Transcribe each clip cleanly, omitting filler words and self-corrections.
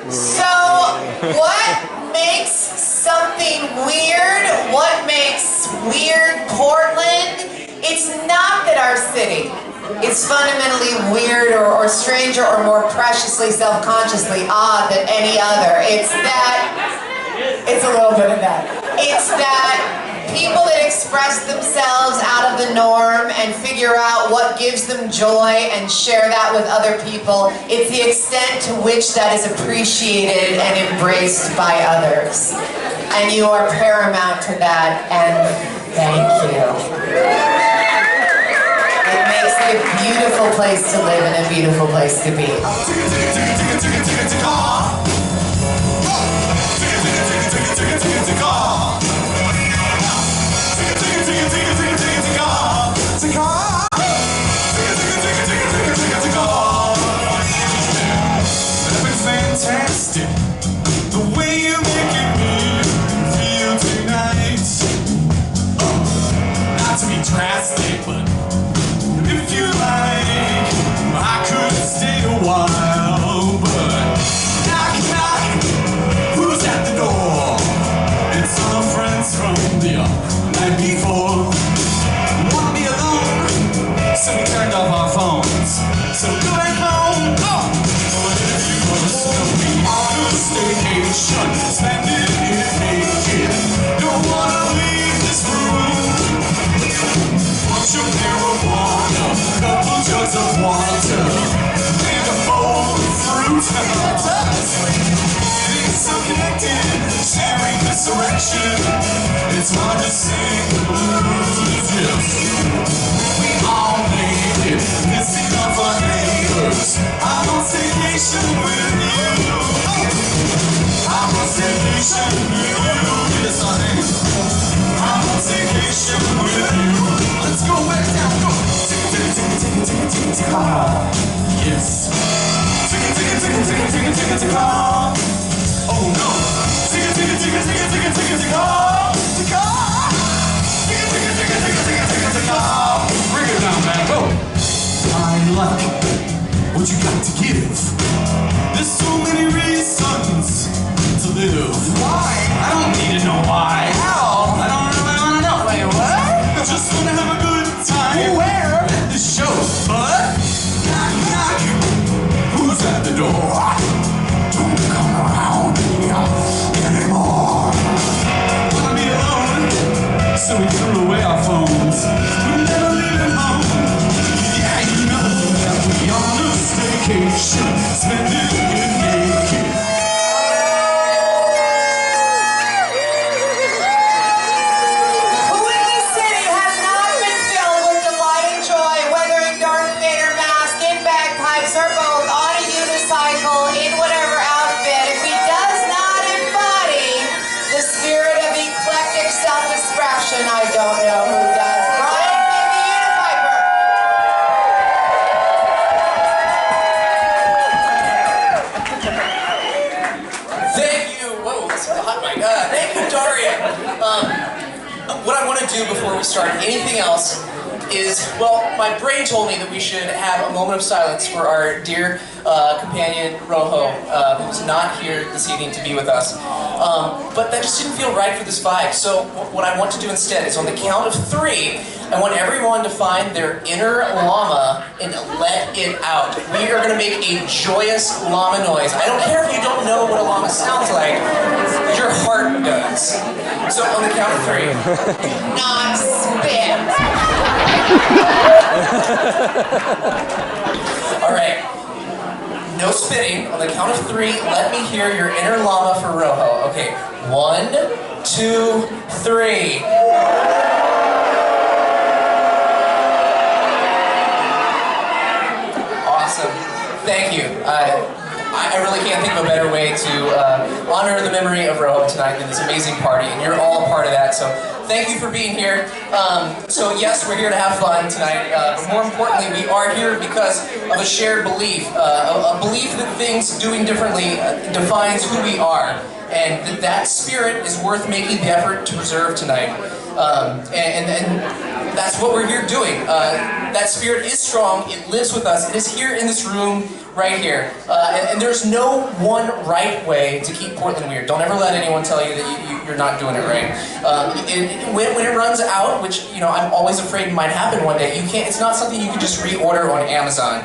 So, what makes something weird? What makes weird Portland? It's not that our city is fundamentally weird or stranger or more preciously, self-consciously odd than any other. It's a little bit of that. It's that people that express themselves out of the norm and figure out what gives them joy and share that with other people. It's the extent to which that is appreciated and embraced by others. And you are paramount to that, and thank you. It makes it a beautiful place to live and a beautiful place to be. Fantastic, the way you're making me feel tonight. Not to be drastic, but if you like, I could stay a while. But knock, knock, who's at the door? It's all our friends from the night before. Wanna be alone, so we turned off our phones. So go back home. Staycation, spending it naked. Don't wanna leave this room. Bunch of marijuana, couple jugs of water, and a bowl of fruit. Getting so connected, sharing this erection. It's hard to sing the blues. Yes, we all made it. Missing off our neighbors. I'm on staycation with you. I'm on staycation with you, yes I am. I'm on staycation with you. Let's go back down, go. Tick-a-tick-a-tick-a-tick-a-tick-a-tick-a-tick-a. Yes. Tick-a-tick-a-tick-a-tick-a-tick-a-tick-a. Oh no. Tick-a-tick-a-tick-a-tick-a-tick-a-tick-a. Tick-a. Tick-a-tick-a-tick-a-tick-a-tick-a. Bring it down, man, go. I like what you got to give. There's so many reasons to live. Why? I don't need to know why. How? I don't really want to know. Wait, what? Just want to have a good time. Where? At the show. But knock, knock. Who's at the door? Don't come around anymore. Wanna be alone, so we threw away our phones. We're never leaving home. Yeah, you know that we on a staycation, spending it naked. I don't know who does. Brian, maybe Unifiper. Thank you. Whoa, this is a hot mic. Thank you, Daria. What I want to do before we start anything else is, well, my brain told me that we should have a moment of silence for our dear companion, Rojo, who's not here this evening to be with us. But that just didn't feel right for this vibe. So what I want to do instead is on the count of 3, I want everyone to find their inner llama and let it out. We are going to make a joyous llama noise. I don't care if you don't know what a llama sounds like. Your heart does. So on the count of 3. Not spit. All right. No spitting. On the count of 3, let me hear your inner llama for Rojo. Okay. 1, 2, 3. Awesome. Thank you. I really can't think of a better way to honor the memory of Rojo tonight than this amazing party, and you're all a part of that. So thank you for being here. So yes, we're here to have fun tonight, but more importantly, we are here because of a shared belief, a belief that things doing differently defines who we are, and that spirit is worth making the effort to preserve tonight. And that's what we're here doing. That spirit is strong, it lives with us, it is here in this room right here. And there's no one right way to keep Portland weird. Don't ever let anyone tell you that you're not doing it right. When it runs out, which I'm always afraid might happen one day, you can't. It's not something you can just reorder on Amazon.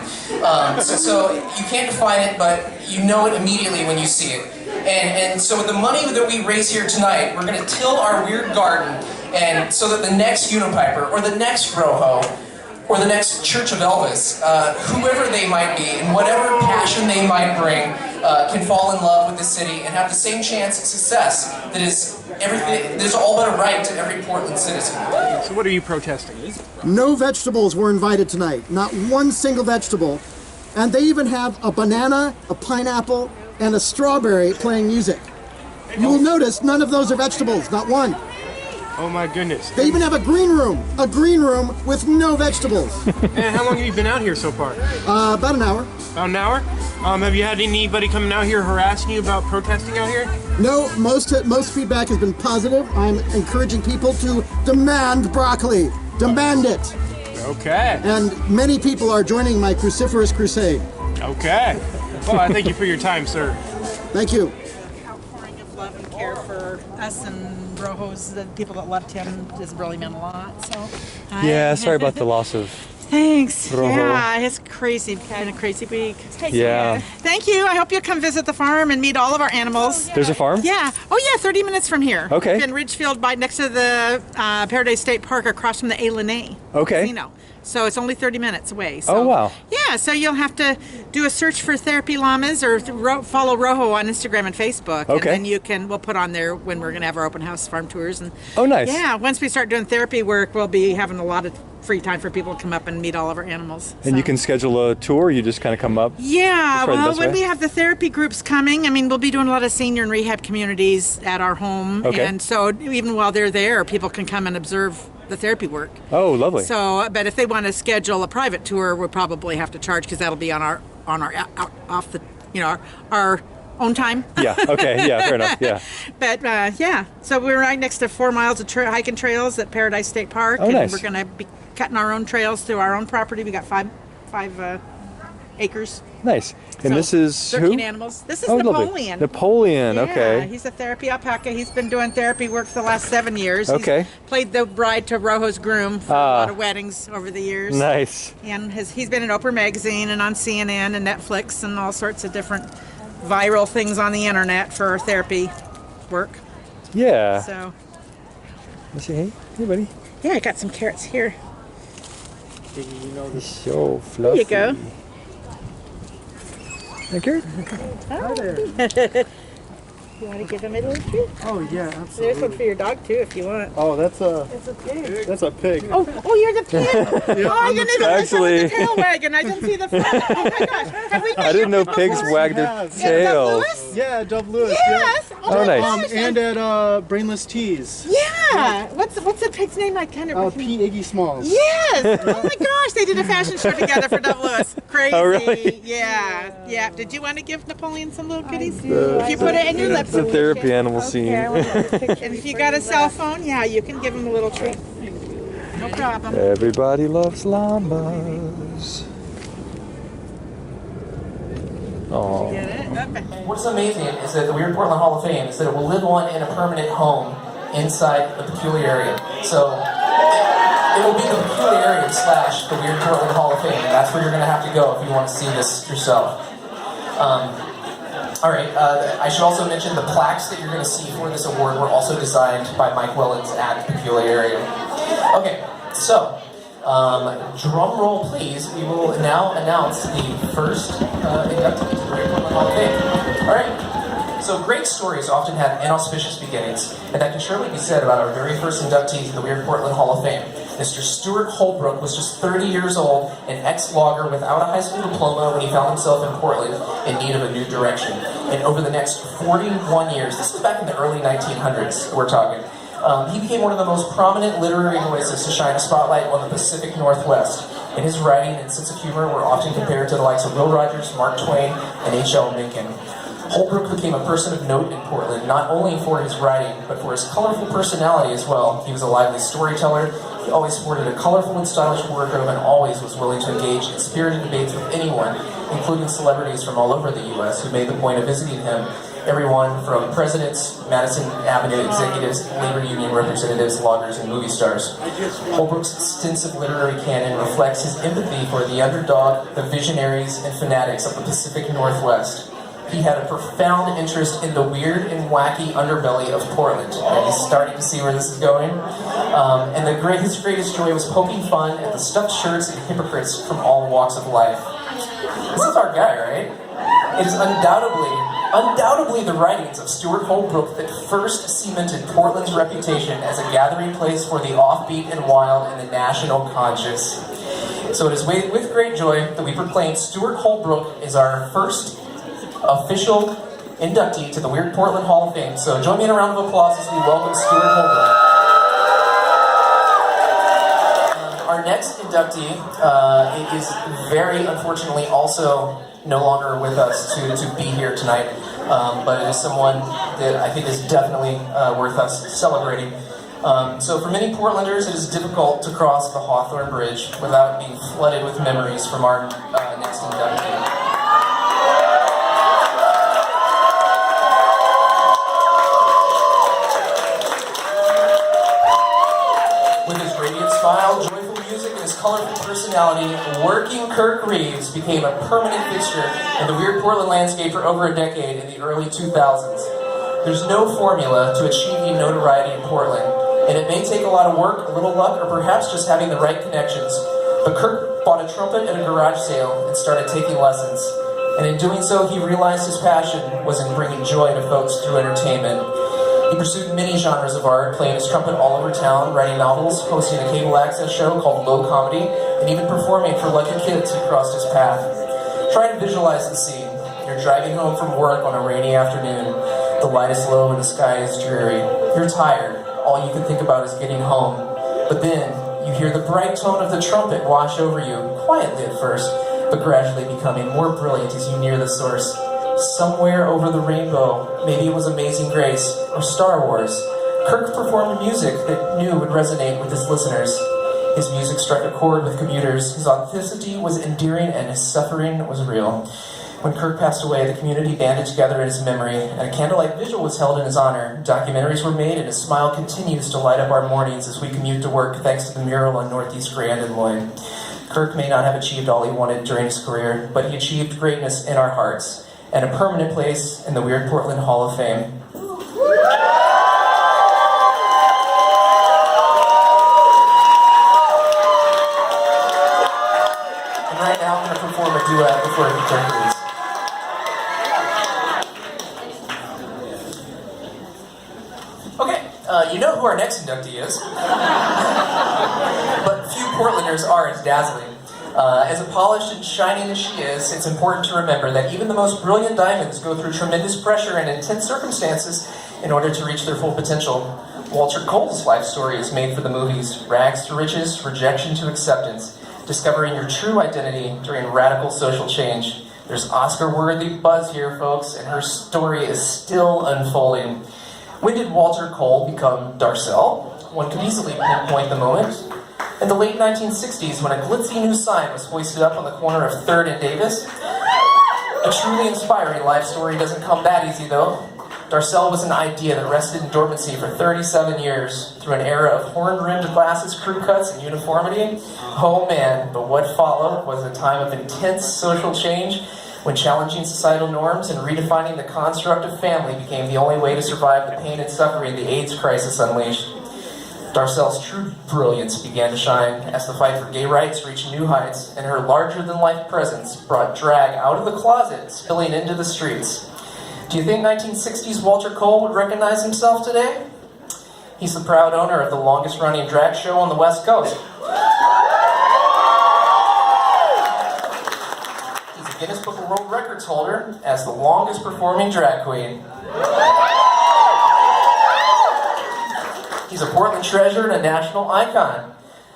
So you can't define it, but you know it immediately when you see it. And so with the money that we raise here tonight, we're going to till our weird garden, and so that the next Unipiper, or the next Rojo, or the next Church of Elvis, whoever they might be, and whatever passion they might bring, can fall in love with the city and have the same chance at success that is all but a right to every Portland citizen. So what are you protesting? No vegetables were invited tonight. Not one single vegetable. And they even have a banana, a pineapple, and a strawberry playing music. You will notice none of those are vegetables, not one. Oh my goodness. They even have a green room with no vegetables. And how long have you been out here so far? About an hour. About an hour? Have you had anybody coming out here harassing you about protesting out here? No, most feedback has been positive. I'm encouraging people to demand broccoli. Demand it. Okay. And many people are joining my cruciferous crusade. Okay. Well, I thank you for your time, sir. Thank you. Outpouring of love and care for us and Rojos, the people that loved him, just really meant a lot. So. Yeah, sorry about the loss of. Thanks. Rojo. Yeah, it's crazy, kind of crazy week. Yeah. Thank you. I hope you'll come visit the farm and meet all of our animals. There's a farm? Yeah. Oh, yeah, 30 minutes from here. Okay. In Ridgefield, next to the Paradise State Park, across from the Elia Okay. Casino. So it's only 30 minutes away. So, Oh, wow. Yeah, so you'll have to do a search for Therapy Llamas or follow Rojo on Instagram and Facebook. Okay. And then we'll put on there when we're going to have our open house farm tours. And Oh, nice. yeah, once we start doing therapy work, we'll be having a lot of free time for people to come up and meet all of our animals. And you can schedule a tour, you just kind of come up? Yeah, That's probably the well, best when way. we have the therapy groups coming, I mean, we'll be doing a lot of senior and rehab communities at our home. Okay. And so even while they're there, people can come and observe the therapy work. Oh, lovely. So, but if they want to schedule a private tour, we'll probably have to charge because that'll be on our off the our own time. Yeah, okay, yeah, fair enough, yeah. But yeah, so we're right next to 4 miles of hiking trails at Paradise State Park. Oh, and nice. We're going to be cutting our own trails through our own property. We got five acres. Nice. And So, this is 13 who? animals. This is Oh, lovely. Napoleon. Napoleon, Yeah, okay. he's a therapy alpaca. He's been doing therapy work for the last 7 years. Okay. He's played the bride to Rojo's groom for a lot of weddings over the years. Nice. And he's been in Oprah Magazine and on CNN and Netflix and all sorts of different viral things on the internet for therapy work. Yeah. So, Let's see, hey buddy. yeah, I got some carrots here. He's so fluffy. you go. Thank you. Hi there. You want to give him a little treat? Oh yeah, absolutely. There's one for your dog too if you want. Oh, that's a pig. that's a pig. Oh, you're the pig. Oh, I didn't even listen with the tail wagging. I didn't see the front. Oh my gosh. Have we I didn't know pigs wagged their have. tails. Lewis? Yeah, Dove Lewis. Yes. Oh, nice. gosh. And at Brainless Teas. Yeah. What's the pig's name? I kind of. P. Iggy Smalls. Yes. Oh my gosh, they did a fashion show together for Dove Lewis. Crazy. Oh, really? Yeah. Yeah. Did you want to give Napoleon some little goodies? If you put it in your lips. The therapy animal scene. And if you got a cell phone, yeah, you can give him a little treat. No problem. Everybody loves llamas. Oh. Get it? Okay. What's amazing is that the Weird Portland Hall of Fame is that it will live on in a permanent home inside the Pecularium. So it will be the Pecularium / the Weird Portland Hall of Fame. That's where you're going to have to go if you want to see this yourself. All right, I should also mention the plaques that you're going to see for this award were also designed by Mike Willens at Pecularium. Okay, so drum roll please. We will now announce the first inductee to the Weird Portland Hall of Fame. All right, so great stories often have inauspicious beginnings, and that can surely be said about our very first inductee to the Weird Portland Hall of Fame. Mr. Stuart Holbrook was just 30 years old, an ex-logger without a high school diploma when he found himself in Portland in need of a new direction. And over the next 41 years, this was back in the early 1900s, we're talking, he became one of the most prominent literary voices to shine a spotlight on the Pacific Northwest. And his writing and sense of humor were often compared to the likes of Will Rogers, Mark Twain, and H.L. Mencken. Holbrook became a person of note in Portland, not only for his writing, but for his colorful personality as well. He was a lively storyteller, he always sported a colorful and stylish wardrobe, and always was willing to engage in spirited debates with anyone, including celebrities from all over the U.S. who made the point of visiting him. Everyone from presidents, Madison Avenue executives, labor union representatives, loggers, and movie stars. Holbrook's extensive literary canon reflects his empathy for the underdog, the visionaries, and fanatics of the Pacific Northwest. He had a profound interest in the weird and wacky underbelly of Portland. And he's starting to see where this is going. And his greatest joy was poking fun at the stuffed shirts and hypocrites from all walks of life. This is our guy, right? It is undoubtedly the writings of Stuart Holbrook that first cemented Portland's reputation as a gathering place for the offbeat and wild and the national conscious. So it is with great joy that we proclaim Stuart Holbrook is our first official inductee to the Weird Portland Hall of Fame. So join me in a round of applause as we welcome Stuart Holbrook. Our next inductee is very unfortunately also no longer with us to be here tonight, but it is someone that I think is definitely worth us celebrating. So for many Portlanders, it is difficult to cross the Hawthorne Bridge without being flooded with memories from our next inductee. With his radiant smile, joyful music, and his colorful personality, working Kirk Reeves became a permanent fixture in the Weird Portland landscape for over a decade in the early 2000s. There's no formula to achieving notoriety in Portland, and it may take a lot of work, a little luck, or perhaps just having the right connections. But Kirk bought a trumpet at a garage sale and started taking lessons. And in doing so, he realized his passion was in bringing joy to folks through entertainment. He pursued many genres of art, playing his trumpet all over town, writing novels, hosting a cable access show called Low Comedy, and even performing for lucky kids who crossed his path. Try to visualize the scene. You're driving home from work on a rainy afternoon. The light is low and the sky is dreary. You're tired. All you can think about is getting home. But then, you hear the bright tone of the trumpet wash over you, quietly at first, but gradually becoming more brilliant as you near the source. Somewhere over the rainbow, maybe it was Amazing Grace or Star Wars, Kirk performed music that knew would resonate with his listeners. His music struck a chord with commuters, his authenticity was endearing, and his suffering was real. When Kirk passed away, the community banded together in his memory, and a candlelight vigil was held in his honor. Documentaries were made, and his smile continues to light up our mornings as we commute to work thanks to the mural on Northeast Grand and Lloyd. Kirk may not have achieved all he wanted during his career, but he achieved greatness in our hearts, and a permanent place in the Weird Portland Hall of Fame. And right now I'm going to perform a duet before he turns. Okay, you know who our next inductee is. But few Portlanders are as dazzling. As polished and shining as she is, it's important to remember that even the most brilliant diamonds go through tremendous pressure and intense circumstances in order to reach their full potential. Walter Cole's life story is made for the movies: rags to riches, rejection to acceptance, discovering your true identity during radical social change. There's Oscar-worthy buzz here, folks, and her story is still unfolding. When did Walter Cole become Darcel? One could easily pinpoint the moment. In the late 1960s, when a glitzy new sign was hoisted up on the corner of 3rd and Davis. A truly inspiring life story doesn't come that easy, though. Darcel was an idea that rested in dormancy for 37 years, through an era of horn-rimmed glasses, crew cuts, and uniformity. Oh man, but what followed was a time of intense social change, when challenging societal norms and redefining the construct of family became the only way to survive the pain and suffering the AIDS crisis unleashed. Darcel's true brilliance began to shine as the fight for gay rights reached new heights, and her larger-than-life presence brought drag out of the closet, spilling into the streets. Do you think 1960s Walter Cole would recognize himself today? He's the proud owner of the longest-running drag show on the West Coast. He's a Guinness Book of World Records holder as the longest-performing drag queen. He's a Portland treasure and a national icon.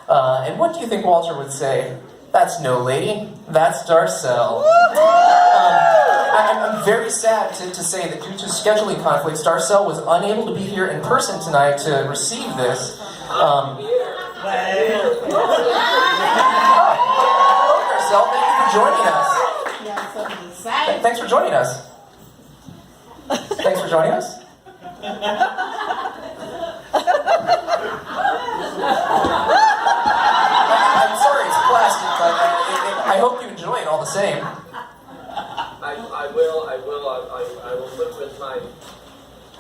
And what do you think Walter would say? That's no lady, that's Darcel. I'm very sad to say that due to scheduling conflicts, Darcel was unable to be here in person tonight to receive this. Hello, Darcel, thank you for joining us. Yes, thanks for joining us. Thanks for joining us. I'm sorry it's plastic, but I hope you enjoy it all the same. I will live with my...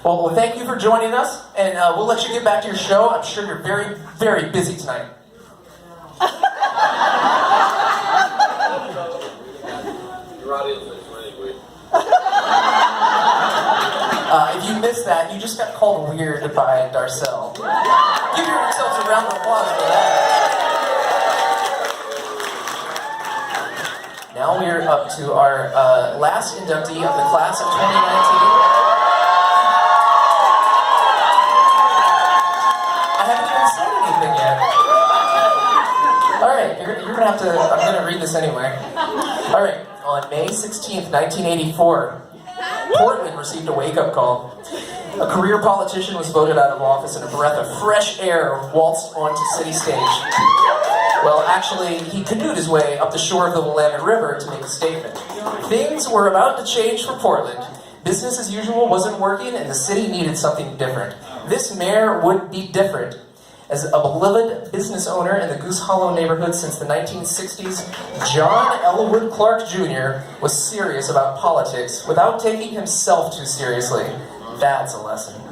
Well, thank you for joining us, and we'll let you get back to your show. I'm sure you're very, very busy tonight. Your audience is really weird. If you missed that, you just got called weird by Darcel. Give yourselves a round of applause for that. Now we're up to our last inductee of the class of 2019. I haven't even said anything yet. All right, you're gonna have to, I'm gonna read this anyway. All right, on May 16th, 1984, Portland received a wake-up call. A career politician was voted out of office and a breath of fresh air waltzed onto city stage. Well, actually, he canoed his way up the shore of the Willamette River to make a statement. Things were about to change for Portland. Business as usual wasn't working and the city needed something different. This mayor would be different. As a beloved business owner in the Goose Hollow neighborhood since the 1960s, John Elwood Clark Jr. was serious about politics without taking himself too seriously. That's a lesson.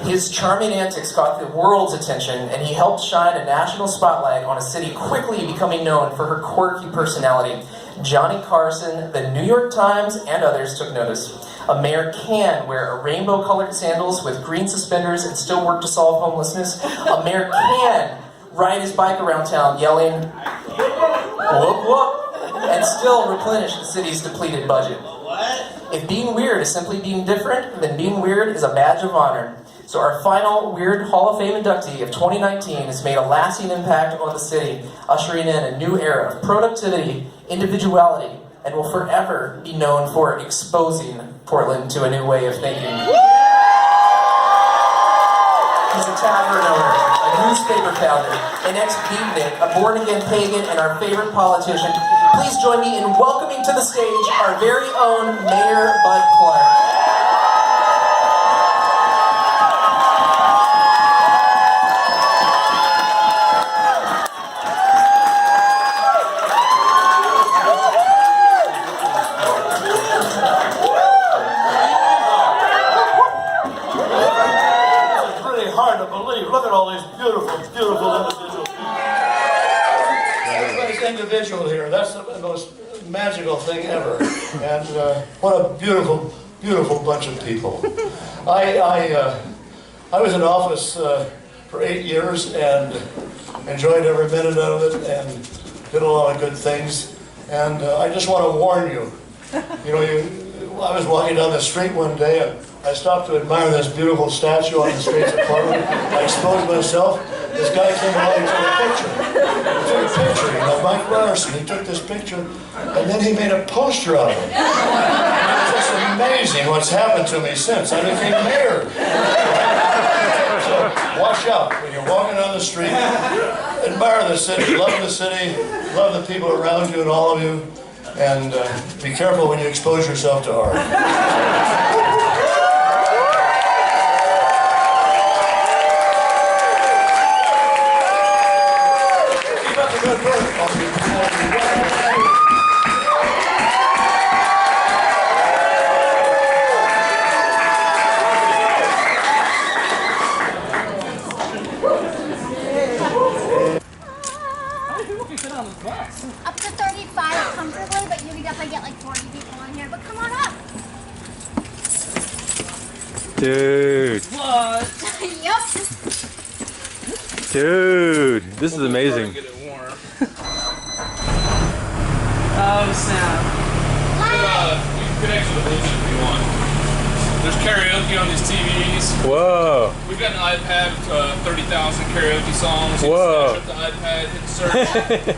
His charming antics caught the world's attention, and he helped shine a national spotlight on a city quickly becoming known for her quirky personality. Johnny Carson, the New York Times, and others took notice. A mayor can wear a rainbow-colored sandals with green suspenders and still work to solve homelessness. A mayor can ride his bike around town yelling, "Whoop whoop," and still replenish the city's depleted budget. If being weird is simply being different, then being weird is a badge of honor. So our final Weird Hall of Fame inductee of 2019 has made a lasting impact on the city, ushering in a new era of productivity, individuality, and will forever be known for exposing Portland to a new way of thinking. He's a tavern owner, a newspaper founder, an ex-beatnik, a born-again pagan, and our favorite politician. Please join me in welcoming to the stage our very own Mayor Bud Clark. Look at all these beautiful, beautiful individuals. Everybody's individual here. That's the most magical thing ever. And what a beautiful, beautiful bunch of people. I was in office for 8 years and enjoyed every minute of it and did a lot of good things. And I just want to warn you. You know, I was walking down the street one day and I stopped to admire this beautiful statue on the streets of Portland. I exposed myself. This guy came along and took a picture. He took a picture, you know, Mike Larson. He took this picture, and then he made a poster of it. It's just amazing what's happened to me since I became mayor. So watch out when you're walking down the street. Admire the city, love the people around you and all of you, and be careful when you expose yourself to art. Up to 35 comfortably, but you can definitely get like 40 people in here. But come on up. Dude. What? Yep. Dude, this is amazing. Oh, snap. You can connect to the Bluetooth if you want. There's karaoke on these TVs. Whoa. We've got an iPad with 30,000 karaoke songs. You Whoa. can snatch up the iPad, hit search.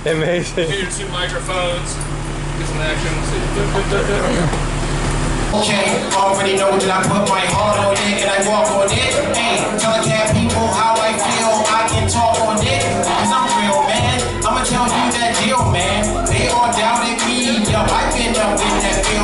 Amazing. Hit your 2 microphones. Get some action. Okay, already know that I put my heart on it and I walk on it. Hey, telling cat people how I feel, I can talk on it. Cause I'm real, man. I'ma tell you that deal, man. They all doubted me. Yo, I've been up in that field.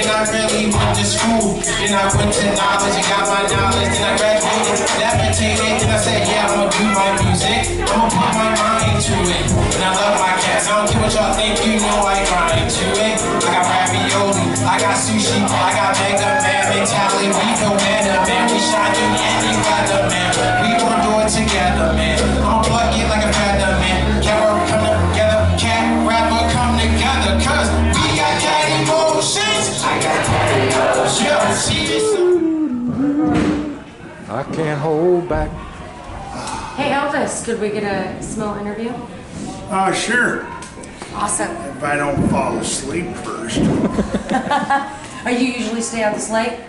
Then I really went to school. Then I went to knowledge and got my knowledge. Then I graduated, levitated. Then I said, yeah, I'm gonna do my music. I'm gonna put my mind to it. And I love my cats. I don't care what y'all think, you know I grind to it. I got ravioli, I got sushi, I got mega man mentality. We go man up, man. We shine through any weather, man. We gon' do it together, man. I'm plug it like a feather, man. Camera come together, cat rapper come together, cause we got cat emotions. I got cat emotions. Yo, see this. I can't hold back. Hey Elvis, could we get a small interview? Sure. Awesome. If I don't fall asleep first. Are you usually stay out this late?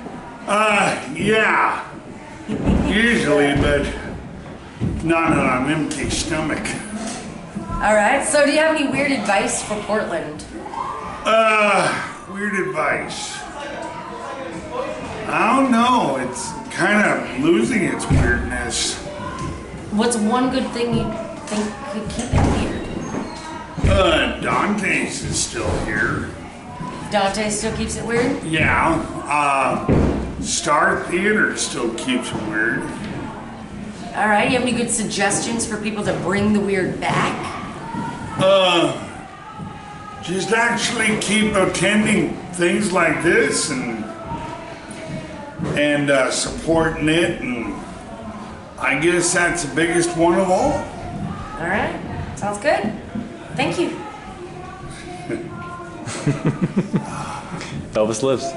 Yeah. Usually, but not on an empty stomach. Alright, so do you have any weird advice for Portland? Weird advice. I don't know. It's kind of losing its weirdness. What's one good thing you think could keep it weird? Dante's is still here. Dante still keeps it weird? Yeah. Star Theater still keeps it weird. Alright, you have any good suggestions for people to bring the weird back? Just actually keep attending things like this and supporting it, and I guess that's the biggest one of all. Alright, sounds good. Thank you. Elvis lives.